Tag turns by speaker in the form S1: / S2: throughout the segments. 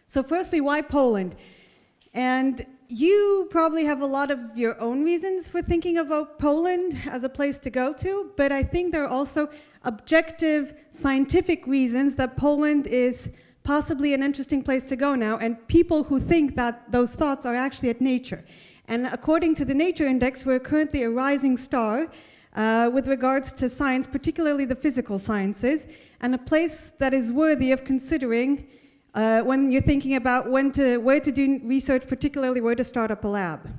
S1: So firstly, why Poland? And you probably have a lot of your own reasons for thinking about Poland as a place to go to, but I think there are also objective scientific reasons that Poland is possibly an interesting place to go now, and people who think that those thoughts are actually at Nature. And according to the Nature Index, we're currently a rising star with regards to science, particularly the physical sciences, and a place that is worthy of considering when you're thinking about where to do research, particularly where to start up a lab.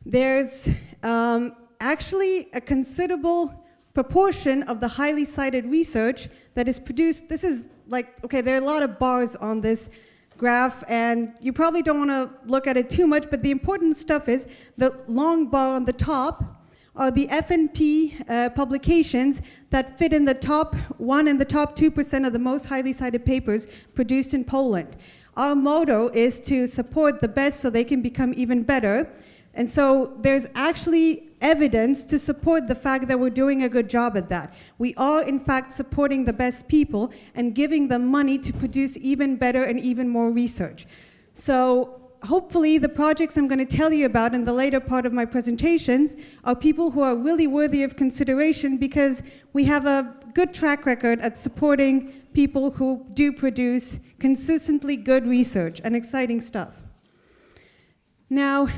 S1: There's actually a considerable proportion of the highly cited research that is produced. This is like, okay, there are a lot of bars on this graph, and you probably don't want to look at it too much, but the important stuff is the long bar on the top are the FNP publications that fit in the top 1 and the top 2% of the most highly cited papers produced in Poland. Our motto is to support the best so they can become even better. And so there's actually evidence to support the fact that we're doing a good job at that. We are, in fact, supporting the best people and giving them money to produce even better and even more research. So hopefully the projects I'm going to tell you about in the later part of my presentations are people who are really worthy of consideration, because we have a good track record at supporting people who do produce consistently good research and exciting stuff. Now,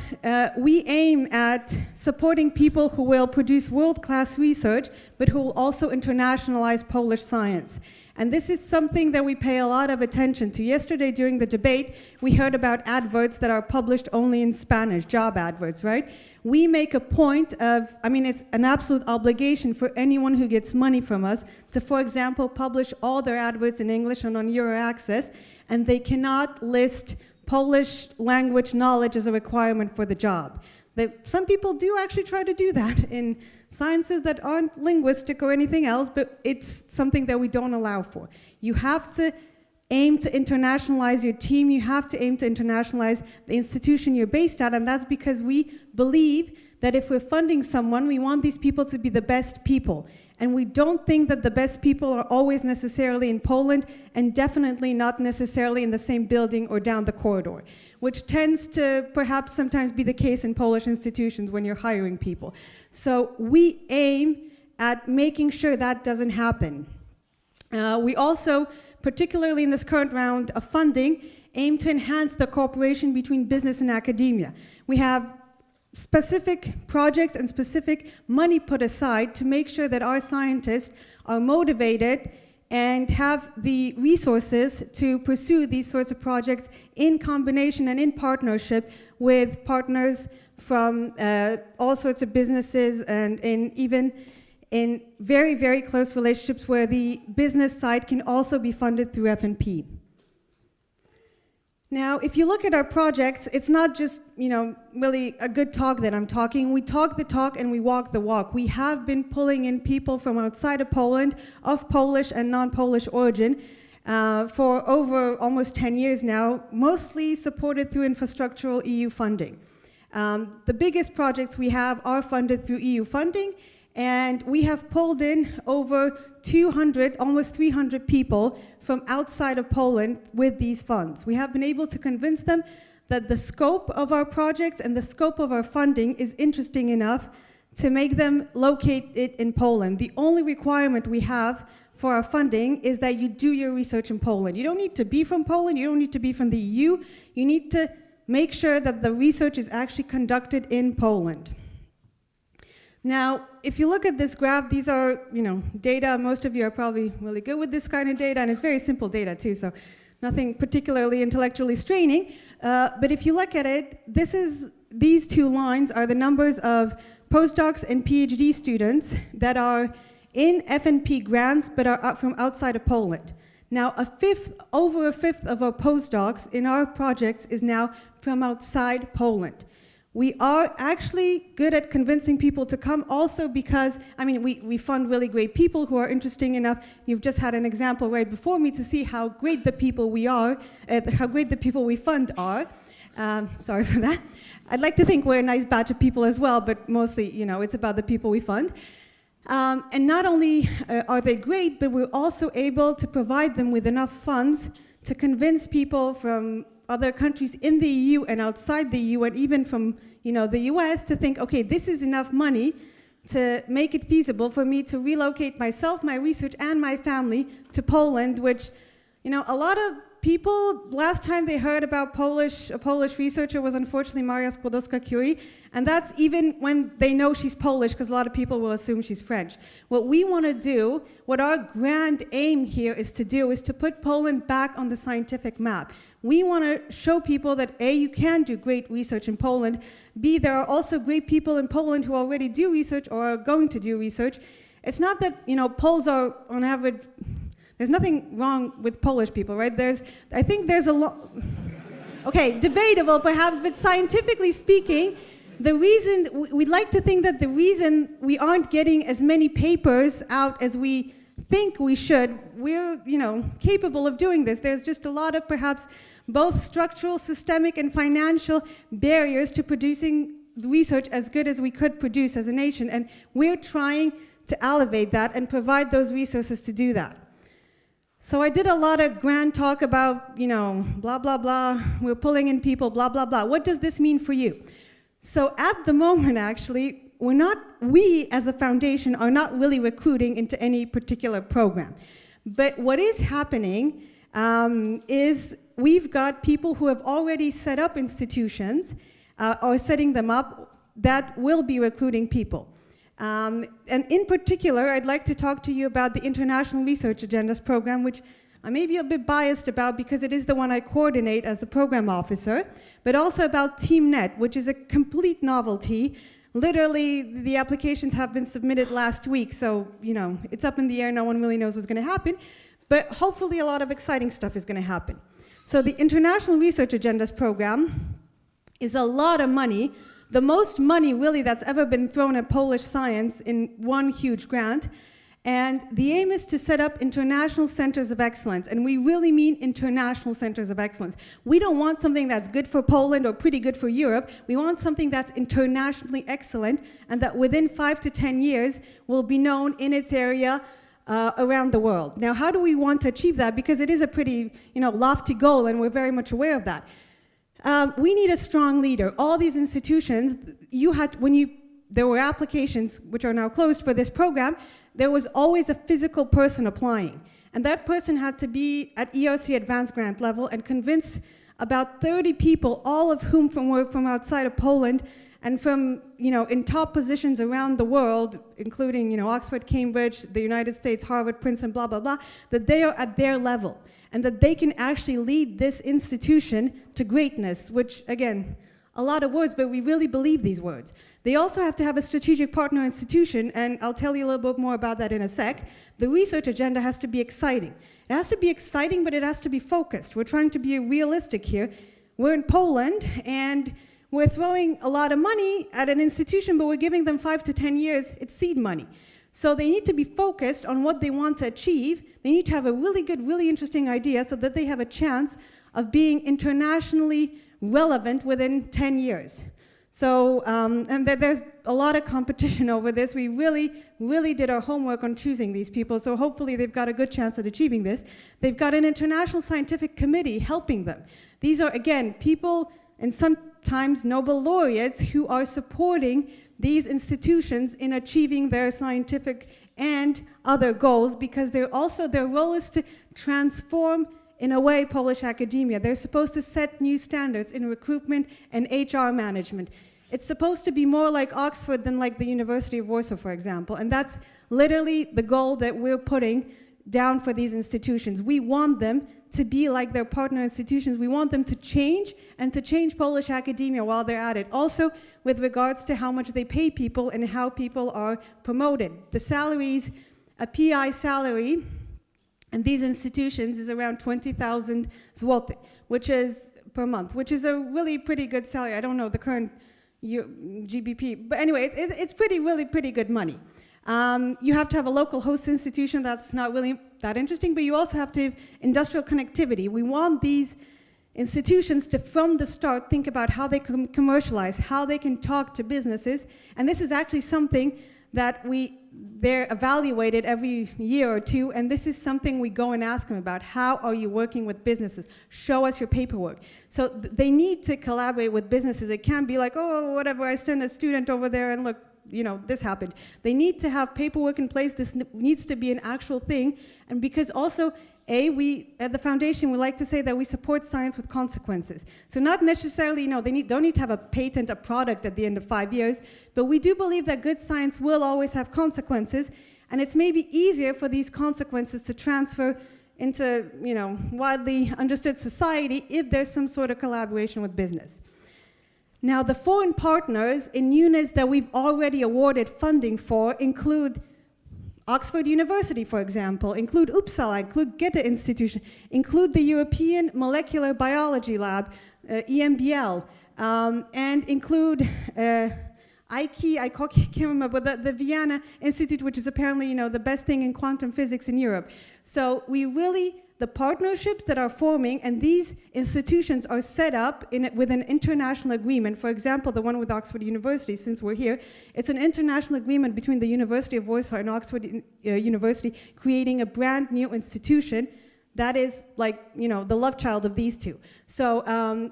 S1: we aim at supporting people who will produce world-class research, but who will also internationalize Polish science. And this is something that we pay a lot of attention to. Yesterday during the debate, we heard about adverts that are published only in Spanish, job adverts, right? We make a point of, I mean, it's an absolute obligation for anyone who gets money from us to, for example, publish all their adverts in English and on Euroaccess, and they cannot list Polish language knowledge as a requirement for the job. Some people do actually try to do that in sciences that aren't linguistic or anything else, but it's something that we don't allow for. You have to aim to internationalize your team, you have to aim to internationalize the institution you're based at, and that's because we believe that if we're funding someone, we want these people to be the best people. And we don't think that the best people are always necessarily in Poland, and definitely not necessarily in the same building or down the corridor, which tends to perhaps sometimes be the case in Polish institutions when you're hiring people. So we aim at making sure that doesn't happen. We also, particularly in this current round of funding, aim to enhance the cooperation between business and academia. We have specific projects and specific money put aside to make sure that our scientists are motivated and have the resources to pursue these sorts of projects in combination and in partnership with partners from all sorts of businesses, and even in very, very close relationships where the business side can also be funded through FNP. Now, if you look at our projects, it's not just, really a good talk that I'm talking. We talk the talk and we walk the walk. We have been pulling in people from outside of Poland, of Polish and non-Polish origin, for over almost 10 years now, mostly supported through infrastructural EU funding. The biggest projects we have are funded through EU funding, and we have pulled in over 200, almost 300 people from outside of Poland with these funds. We have been able to convince them that the scope of our projects and the scope of our funding is interesting enough to make them locate it in Poland. The only requirement we have for our funding is that you do your research in Poland. You don't need to be from Poland, you don't need to be from the EU, you need to make sure that the research is actually conducted in Poland. Now, if you look at this graph, these are, data. Most of you are probably really good with this kind of data, and it's very simple data too, so nothing particularly intellectually straining. But if you look at it, these two lines are the numbers of postdocs and PhD students that are in FNP grants, but are from outside of Poland. Now, over a fifth of our postdocs in our projects is now from outside Poland. We are actually good at convincing people to come also because, we fund really great people who are interesting enough. You've just had an example right before me to see how great the people we are, how great the people we fund are. Sorry for that. I'd like to think we're a nice batch of people as well, but mostly, it's about the people we fund. And not only are they great, but we're also able to provide them with enough funds to convince people from other countries in the EU and outside the EU, and even from the US, to think, okay, this is enough money to make it feasible for me to relocate myself, my research, and my family to Poland, which, a lot of people, last time they heard about a Polish researcher was unfortunately Maria Skłodowska-Curie, and that's even when they know she's Polish, because a lot of people will assume she's French. What we want to do, what our grand aim here is to put Poland back on the scientific map. We want to show people that A, you can do great research in Poland, B, there are also great people in Poland who already do research or are going to do research. It's not that, Poles are on average. There's nothing wrong with Polish people, right? I think there's a lot, okay, debatable perhaps, but scientifically speaking, the reason, we'd like to think that the reason we aren't getting as many papers out as we think we should, we're, capable of doing this. There's just a lot of perhaps both structural, systemic, and financial barriers to producing research as good as we could produce as a nation, and we're trying to elevate that and provide those resources to do that. So I did a lot of grand talk about, blah, blah, blah, we're pulling in people, blah, blah, blah. What does this mean for you? So at the moment, actually, we as a foundation are not really recruiting into any particular program. But what is happening is we've got people who have already set up institutions or setting them up that will be recruiting people. And in particular, I'd like to talk to you about the International Research Agendas program, which I may be a bit biased about because it is the one I coordinate as the program officer, but also about TeamNet, which is a complete novelty. Literally, the applications have been submitted last week, so, it's up in the air, no one really knows what's going to happen, but hopefully a lot of exciting stuff is going to happen. So the International Research Agendas program is a lot of money, the most money really that's ever been thrown at Polish science in one huge grant. And the aim is to set up international centers of excellence, and we really mean international centers of excellence. We don't want something that's good for Poland or pretty good for Europe. We want something that's internationally excellent and that within 5 to 10 years will be known in its area around the world. Now, how do we want to achieve that? Because it is a pretty, lofty goal, and we're very much aware of that. We need a strong leader. All these institutions, there were applications which are now closed for this program, there was always a physical person applying. And that person had to be at ERC advanced grant level and convince about 30 people, all of whom were from outside of Poland and from, in top positions around the world, including, Oxford, Cambridge, the United States, Harvard, Princeton, blah, blah, blah, that they are at their level and that they can actually lead this institution to greatness, which, again, a lot of words, but we really believe these words. They also have to have a strategic partner institution, and I'll tell you a little bit more about that in a sec. The research agenda has to be exciting. It has to be exciting, but it has to be focused. We're trying to be realistic here. We're in Poland, and we're throwing a lot of money at an institution, but we're giving them 5 to 10 years. It's seed money. So they need to be focused on what they want to achieve. They need to have a really good, really interesting idea so that they have a chance of being internationally relevant within 10 years. So, and there's a lot of competition over this. We really, really did our homework on choosing these people, so hopefully they've got a good chance at achieving this. They've got an international scientific committee helping them. These are, again, people and sometimes Nobel laureates who are supporting these institutions in achieving their scientific and other goals, because their role is to transform, in a way, Polish academia. They're supposed to set new standards in recruitment and HR management. It's supposed to be more like Oxford than like the University of Warsaw, for example, and that's literally the goal that we're putting down for these institutions. We want them to be like their partner institutions. We want them to change, and to change Polish academia while they're at it. Also, with regards to how much they pay people and how people are promoted. The salaries, a PI salary in these institutions is around 20,000 zloty, which is per month, which is a really pretty good salary. I don't know the current GBP, but anyway, it's really pretty good money. You have to have a local host institution. That's not really that interesting, but you also have to have industrial connectivity. We want these institutions to, from the start, think about how they can commercialize, how they can talk to businesses. And this is actually something that they're evaluated every year or two, and this is something we go and ask them about. How are you working with businesses? Show us your paperwork. So they need to collaborate with businesses. It can't be like, oh, whatever, I send a student over there and look, you know, this happened. They need to have paperwork in place. This needs to be an actual thing. And because also, we at the foundation, we like to say that we support science with consequences. So not necessarily, you know, they don't need to have a patent, a product at the end of 5 years, but we do believe that good science will always have consequences, and it's maybe easier for these consequences to transfer into, you know, widely understood society if there's some sort of collaboration with business. Now, the foreign partners in units that we've already awarded funding for include Oxford University, for example, include Uppsala, include Goethe Institution, include the European Molecular Biology Lab, EMBL, and include I can't remember, but the Vienna Institute, which is apparently, you know, the best thing in quantum physics in Europe. So we really, the partnerships that are forming, and these institutions are set up with an international agreement. For example, the one with Oxford University, since we're here, it's an international agreement between the University of Warsaw and Oxford University, creating a brand new institution that is like, you know, the love child of these two. So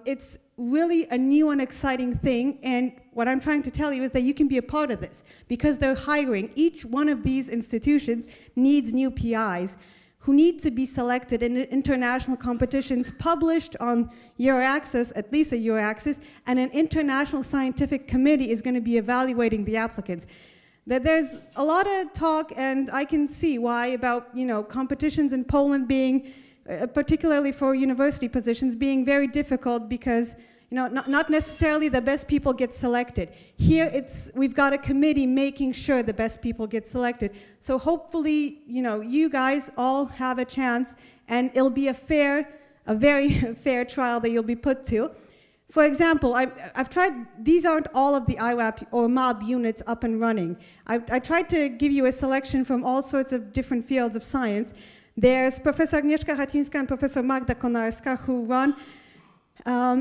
S1: it's really a new and exciting thing, and what I'm trying to tell you is that you can be a part of this, because they're hiring. Each one of these institutions needs new PIs who need to be selected in international competitions published on Euraccess, at least at Euraccess, and an international scientific committee is going to be evaluating the applicants. That there's a lot of talk, and I can see why, about, you know, competitions in Poland being, particularly for university positions, being very difficult because, you know, not necessarily the best people get selected. Here, we've got a committee making sure the best people get selected. So hopefully, you know, you guys all have a chance, and it'll be a very fair trial that you'll be put to. For example, I've tried, these aren't all of the IWAP or MOB units up and running. I tried to give you a selection from all sorts of different fields of science. There's Professor Agnieszka Hacińska and Professor Magda Konarska, who run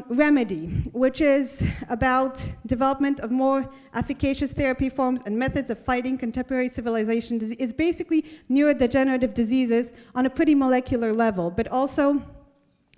S1: Remedy, which is about development of more efficacious therapy forms and methods of fighting contemporary civilization disease. It's basically neurodegenerative diseases on a pretty molecular level, but also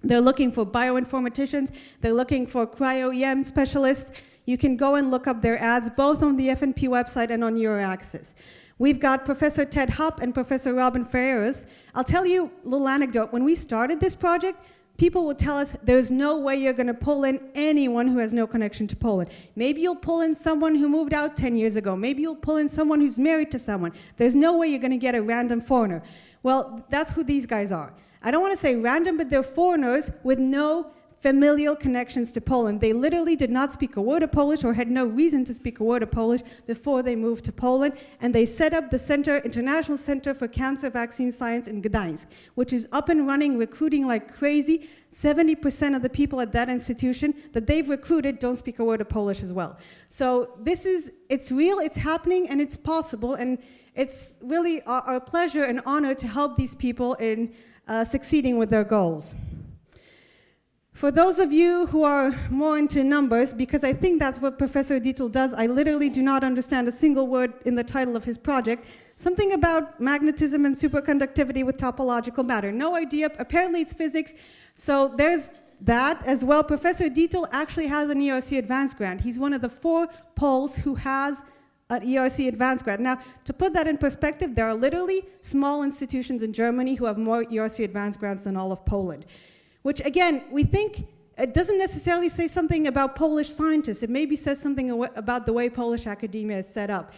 S1: they're looking for bioinformaticians, they're looking for cryo-EM specialists. You can go and look up their ads, both on the FNP website and on Euraccess. We've got Professor Ted Hupp and Professor Robin Ferreras. I'll tell you a little anecdote. When we started this project, people would tell us there's no way you're going to pull in anyone who has no connection to Poland. Maybe you'll pull in someone who moved out 10 years ago. Maybe you'll pull in someone who's married to someone. There's no way you're going to get a random foreigner. Well, that's who these guys are. I don't want to say random, but they're foreigners with no familial connections to Poland. They literally did not speak a word of Polish or had no reason to speak a word of Polish before they moved to Poland, and they set up the International Center for Cancer Vaccine Science in Gdańsk, which is up and running, recruiting like crazy. 70% of the people at that institution that they've recruited don't speak a word of Polish as well. So it's real, it's happening, and it's possible, and it's really our pleasure and honor to help these people in succeeding with their goals. For those of you who are more into numbers, because I think that's what Professor Dietl does, I literally do not understand a single word in the title of his project, something about magnetism and superconductivity with topological matter. No idea, apparently it's physics, so there's that as well. Professor Dietl actually has an ERC Advanced grant. He's one of the 4 Poles who has an ERC Advanced grant. Now, to put that in perspective, there are literally small institutions in Germany who have more ERC Advanced grants than all of Poland. Which, again, we think it doesn't necessarily say something about Polish scientists. It maybe says something about the way Polish academia is set up.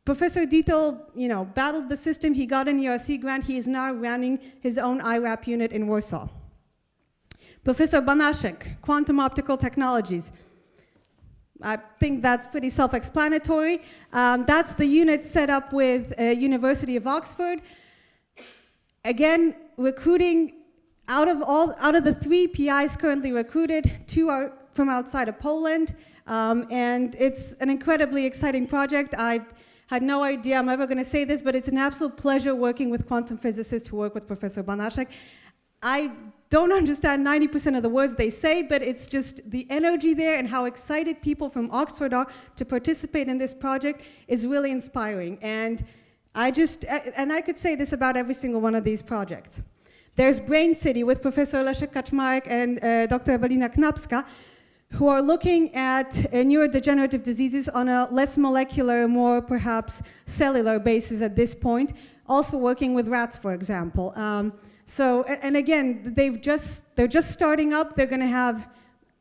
S1: Professor Dietl, you know, battled the system. He got an ERC grant. He is now running his own IWAP unit in Warsaw. Professor Banaszek, quantum optical technologies. I think that's pretty self-explanatory. That's the unit set up with University of Oxford. Again, recruiting. Out of the 3 PIs currently recruited, 2 are from outside of Poland, and it's an incredibly exciting project. I had no idea I'm ever going to say this, but it's an absolute pleasure working with quantum physicists who work with Professor Banaszek. I don't understand 90% of the words they say, but it's just the energy there and how excited people from Oxford are to participate in this project is really inspiring. And I could say this about every single one of these projects. There's Brain City with Professor Leszek Kaczmarek and Dr. Ewelina Knapska, who are looking at neurodegenerative diseases on a less molecular, more perhaps cellular basis at this point, also working with rats, for example. And again, they're just starting up. They're going to have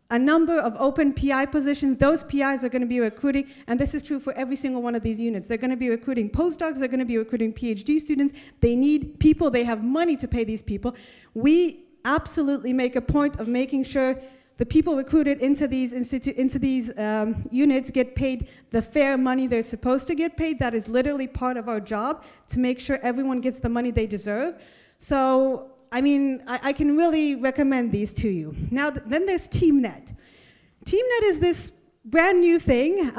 S1: a number of open PI positions. Those PIs are going to be recruiting, and this is true for every single one of these units. They're going to be recruiting postdocs. They're going to be recruiting PhD students. They need people. They have money to pay these people. We absolutely make a point of making sure the people recruited into these units get paid the fair money they're supposed to get paid. That is literally part of our job, to make sure everyone gets the money they deserve. So, I mean, I can really recommend these to you. Now, then there's TeamNet. TeamNet is this brand new thing.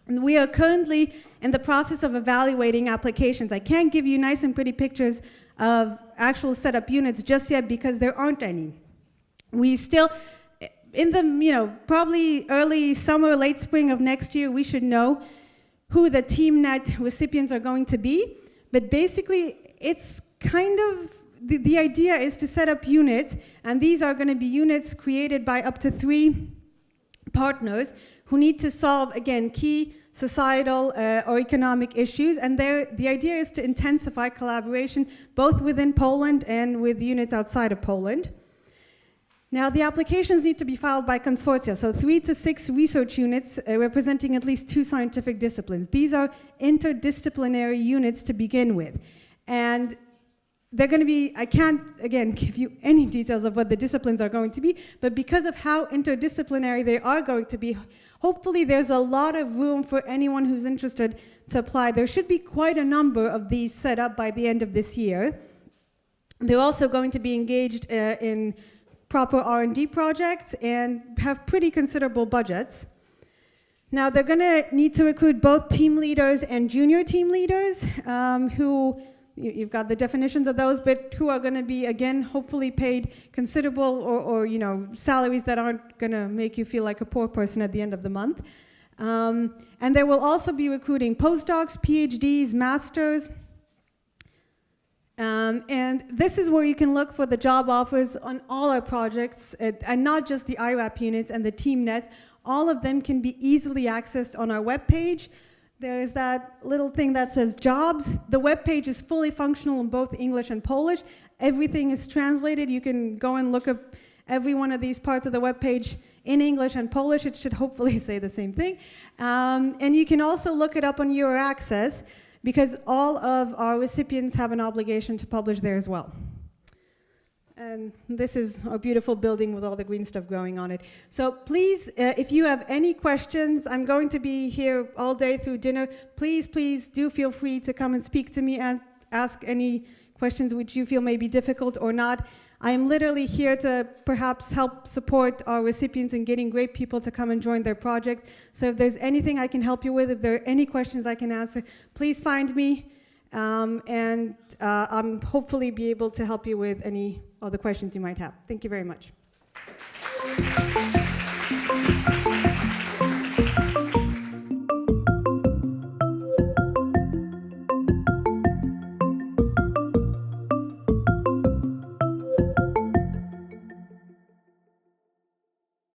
S1: We are currently in the process of evaluating applications. I can't give you nice and pretty pictures of actual setup units just yet because there aren't any. We still, in the, probably early summer, late spring of next year, we should know who the TeamNet recipients are going to be. But basically, it's kind of, the idea is to set up units, and these are going to be units created by up to 3 partners who need to solve, again, key societal or economic issues. And the idea is to intensify collaboration both within Poland and with units outside of Poland. Now, the applications need to be filed by consortia, so 3 to 6 research units representing at least 2 scientific disciplines. These are interdisciplinary units to begin with. And they're going to be, I can't, again, give you any details of what the disciplines are going to be, but because of how interdisciplinary they are going to be, hopefully there's a lot of room for anyone who's interested to apply. There should be quite a number of these set up by the end of this year. They're also going to be engaged in proper R&D projects and have pretty considerable budgets. Now, they're going to need to recruit both team leaders and junior team leaders who, you've got the definitions of those, but who are going to be, again, hopefully paid considerable or salaries that aren't going to make you feel like a poor person at the end of the month. And they will also be recruiting postdocs, PhDs, masters. And this is where you can look for the job offers on all our projects, and not just the IRAP units and the TeamNet. All of them can be easily accessed on our webpage. There is that little thing that says jobs. The webpage is fully functional in both English and Polish. Everything is translated. You can go and look up every one of these parts of the webpage in English and Polish. It should hopefully say the same thing. And you can also look it up on Your Access, because all of our recipients have an obligation to publish there as well. And this is our beautiful building with all the green stuff growing on it. So please, if you have any questions, I'm going to be here all day through dinner. Please do feel free to come and speak to me and ask any questions which you feel may be difficult or not. I am literally here to perhaps help support our recipients in getting great people to come and join their project. So if there's anything I can help you with, if there are any questions I can answer, please find me. And I'm hopefully be able to help you with any other questions you might have. Thank you very much.